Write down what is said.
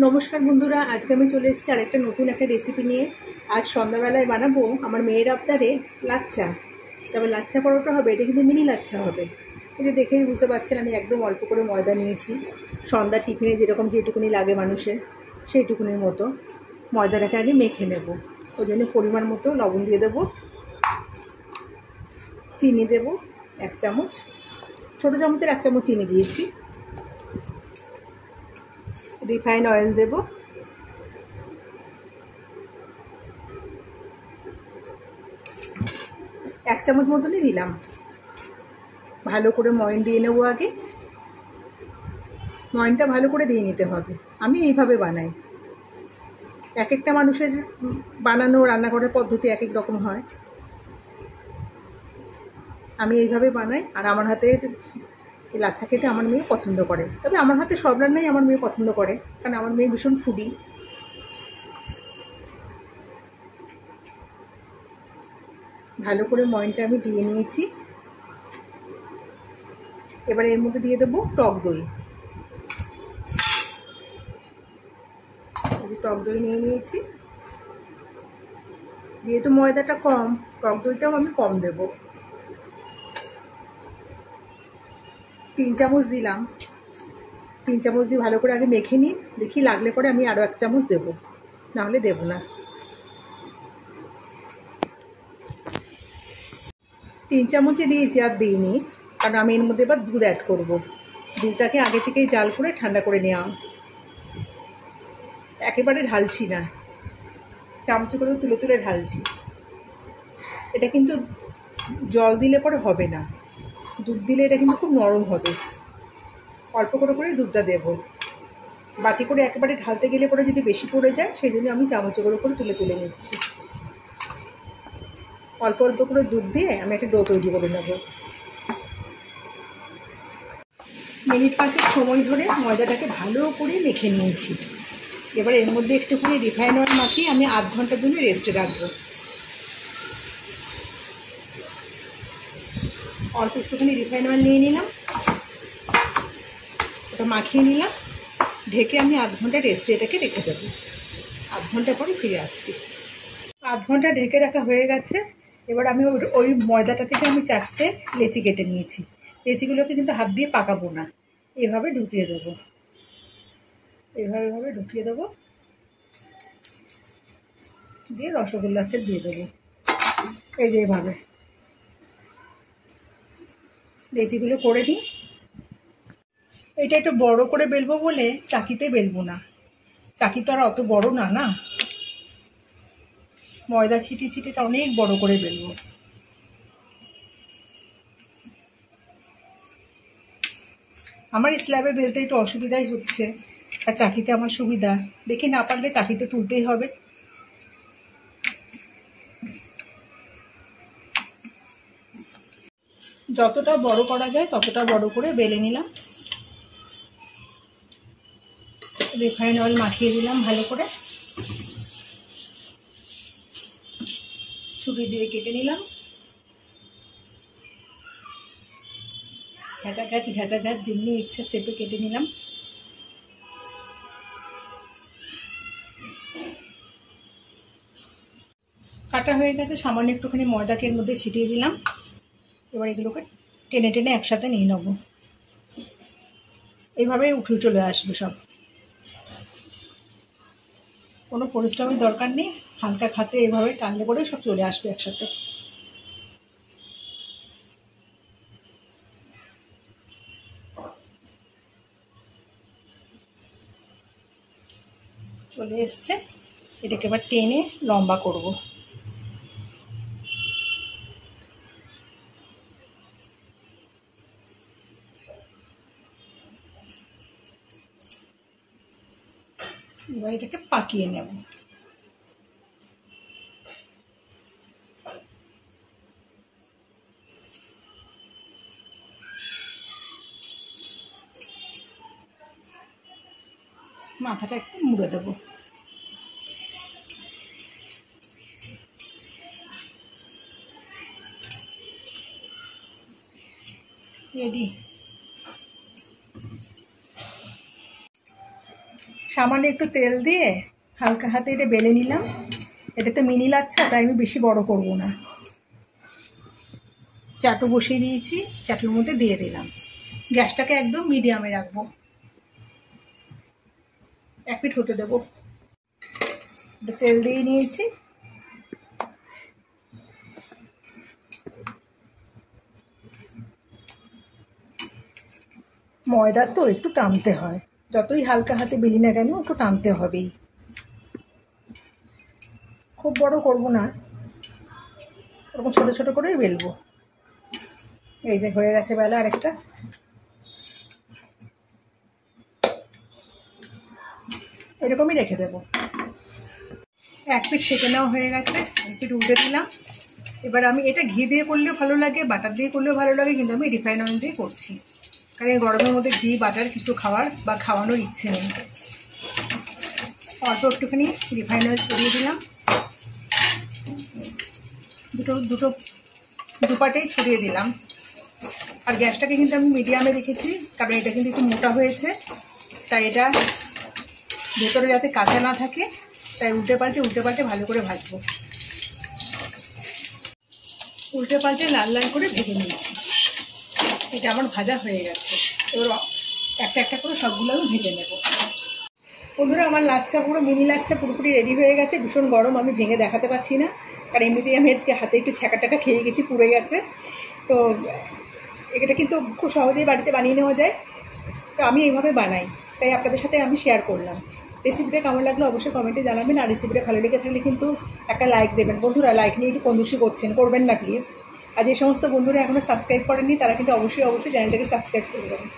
নমস্কার বন্ধুরা, আজকে আমি চলে এসেছি আরেকটা নতুন একটা রেসিপি নিয়ে। আজ সন্ধ্যাবেলায় বানাবো আমার মেয়ের আবদারে লাচ্চা। তবে লাচ্চা পরোটা হবে, এটা কিন্তু মিনি লাচ্চা হবে। এটা দেখেই বুঝতে পারছেন আমি একদম অল্প করে ময়দা নিয়েছি। সন্ধ্যার টিফিনে যেরকম যেটুকুনি লাগে মানুষের, সেইটুকুনির মতো ময়দাটাকে আগে মেখে নেব। ওই জন্য পরিমাণ মতো লবণ দিয়ে দেবো, চিনি দেব 1 চামচ, ছোটো চামচের 1 চামচ চিনি দিয়েছি। রিফাইন অয়েল দেব, এক চামচ মতনই দিলাম। ভালো করে ময়ন দিয়ে নেবো। আগে ময়নটা ভালো করে দিয়ে নিতে হবে। আমি এইভাবে বানাই। এক একটা মানুষের বানানো রান্না করার পদ্ধতি এক এক রকম হয়। আমি এইভাবে বানাই, আর আমার হাতের লাচ্ছা খেতে আমার মেয়ে পছন্দ করে। তবে আমার হাতে সব রান্নাই আমার মেয়ে পছন্দ করে, কারণ আমার মেয়ে ভীষণ ফুডি। ভালো করে ময়নটা আমি দিয়ে নিয়েছি। এবার এর মধ্যে দিয়ে দেবো টক দই। টক দই নিয়ে নিয়েছি। যেহেতু ময়দাটা কম, টক দইটাও আমি কম দেব। 3 চামচ দিলাম। 3 চামচ দিয়ে ভালো করে আগে মেখে নিই, দেখি লাগলে পরে আমি আরও 1 চামচ দেবো, নাহলে দেবো না। 3 চামচই দিয়েছি, আর দিইনি, কারণ আমি এর মধ্যে এবার দুধ অ্যাড করবো। দুধটাকে আগে থেকেই জাল করে ঠান্ডা করে নেওয়া। একেবারে ঢালছি না, চামচে করে তুলে তুলে ঢালছি। এটা কিন্তু জল দিলে পরে হবে না, দুধ দিলে এটা কিন্তু খুব নরম হবে। অল্প করে করে দুধটা দেব। বাটি করে একেবারে ঢালতে গেলে পরে যদি বেশি পড়ে যায়, সেই জন্য আমি চামচে করে তুলে তুলে নিচ্ছি। অল্প অল্প করে দুধ দিয়ে আমি একটা ডো তৈরি করে নেব। মিনিট 5 সময় ধরে ময়দাটাকে ভালো করে মেখে নিয়েছি। এবার এর মধ্যে একটুখানি রিফাইন অয়েল মাখিয়ে আমি আধ ঘন্টার জন্য রেস্টে রাখবো। অল্প একটুখানি রিফাইন অয়েল নিয়ে নিলাম, ওটা মাখিয়ে নিলাম। ঢেকে আমি আধ ঘন্টা রেস্টে এটাকে রেখে দেবো। আধ ঘন্টা পরে ফিরে আসছি। আধ ঘন্টা ঢেকে রাখা হয়ে গেছে। এবার আমি ওই ময়দাটা থেকে আমি 4টে লেচি কেটে নিয়েছি। লেচিগুলোকে কিন্তু হাত দিয়ে পাকাবো না, এভাবে ঢুকিয়ে দেবো। এভাবে ঢুকিয়ে দেবো, দিয়ে রসগোল্লা সেট দিয়ে দেবো। এই যে এভাবে লেচিগুলো করে নিই। এটা একটু বড় করে বেলবো বলে চাকিতে বেলবো না, চাকি তো আর অত বড় না না, ময়দা ছিটিটা অনেক বড় করে বেলবো। আমার স্ল্যাবে বেলতে একটু অসুবিধাই হচ্ছে, আর চাকিতে আমার সুবিধা। দেখি না পারলে চাকিতে তুলতেই হবে। যতটা বড় করা যায় ততটা বড় করে বেলে নিলাম। রিফাইন অয়েল মাখিয়ে দিলাম ভালো করে, ছুরি দিয়ে কেটে নিলাম। ঘেঁচা ঘ্যাচ যেমনি ইচ্ছে সেটে কেটে নিলাম। কাটা হয়ে গেছে, সামান্য একটুখানি ময়দাকে এর মধ্যে ছিটিয়ে দিলাম। এবার এগুলোকে টেনে টেনে একসাথে নিয়ে নেব। এইভাবে উঠে চলে আসবে সব, কোনো পরিশ্রমের দরকার নেই। হালকা খাতে এইভাবে টানলে পরে সব চলে আসবে একসাথে। চলে এসছে, এটাকে এবার টেনে লম্বা করব। এবার এটাকে পাকিয়ে নেব। মাথাটা একটু মুড়ে দেবো। রেডি। সামান্য একটু তেল দিয়ে হালকা হাতে এটা বেলে নিলাম। এটা তো মিনি লাচ্ছা, তাই আমি বেশি বড় করব না। চাটু বসিয়ে দিয়েছি, চাটুর মধ্যে দিয়ে দিলাম। গ্যাসটাকে একদম মিডিয়ামে রাখবো, 1 মিনিট হতে দেবো। তেল দিয়ে নিয়েছি, ময়দা তো একটু টানতে হয়, যতই হালকা হাতে বেলি না কেন একটু টানতে হবেই। খুব বড় করব না, ওরকম ছোট ছোট করেই বেলবো। এই যে হয়ে গেছে বেলা, আরেকটা। এরকমই রেখে দেবো। 1 পিঠ সেঁকে নেওয়া হয়ে গেছে, 1 পিঠ উল্টে দিলাম। এবার আমি এটা ঘি দিয়ে করলেও ভালো লাগে, বাটার দিয়ে করলেও ভালো লাগে, কিন্তু আমি রিফাইন অয়েল দিয়ে করছি, কারণ এই গরমের মধ্যে ঘি বাটার কিছু খাওয়ার বা খাওয়ানোর ইচ্ছে নেই। অল্প একটুখানি রিফাইন অয়েল ছড়িয়ে দিলাম, দু পাটেই ছড়িয়ে দিলাম। আর গ্যাসটাকে কিন্তু আমি মিডিয়ামে রেখেছি, কারণ এটা কিন্তু একটু মোটা হয়েছে, তাই এটা ভেতরে যাতে কাঁচা না থাকে, তাই উল্টে পাল্টে ভালো করে ভাজবো। উল্টে পাল্টে লাল লাল করে ভেজে নিয়েছি। এটা আমার ভাজা হয়ে গেছে। এবার একটা একটা করে সবগুলো আমি ভেজে নেব। বন্ধুরা, আমার লাচ্ছা পুরো মিনি লাচ্ছা পুরোপুরি রেডি হয়ে গেছে। ভীষণ গরম, আমি ভেঙে দেখাতে পাচ্ছি না, কারণ এমনিতেই আমি আজকে হাতে একটু ছ্যাঁকা টাকা খেয়ে গেছি, পুড়ে গেছে। তো এটা কিন্তু খুব সহজেই বাড়িতে বানিয়ে নেওয়া যায়। তো আমি এইভাবে বানাই, তাই আপনাদের সাথে আমি শেয়ার করলাম। রেসিপিটা কেমন লাগলো অবশ্যই কমেন্টে জানাবেন। আর রেসিপিটা ভালো লেগে থাকলে কিন্তু একটা লাইক দেবেন। বন্ধুরা, লাইক নিয়ে একটু কঞ্জুসি করবেন না প্লিজ। আর যে সমস্ত বন্ধুরা এখনও সাবস্ক্রাইব করেননি, তারা কিন্তু অবশ্যই চ্যানেলটাকে সাবস্ক্রাইব করে দেবেন।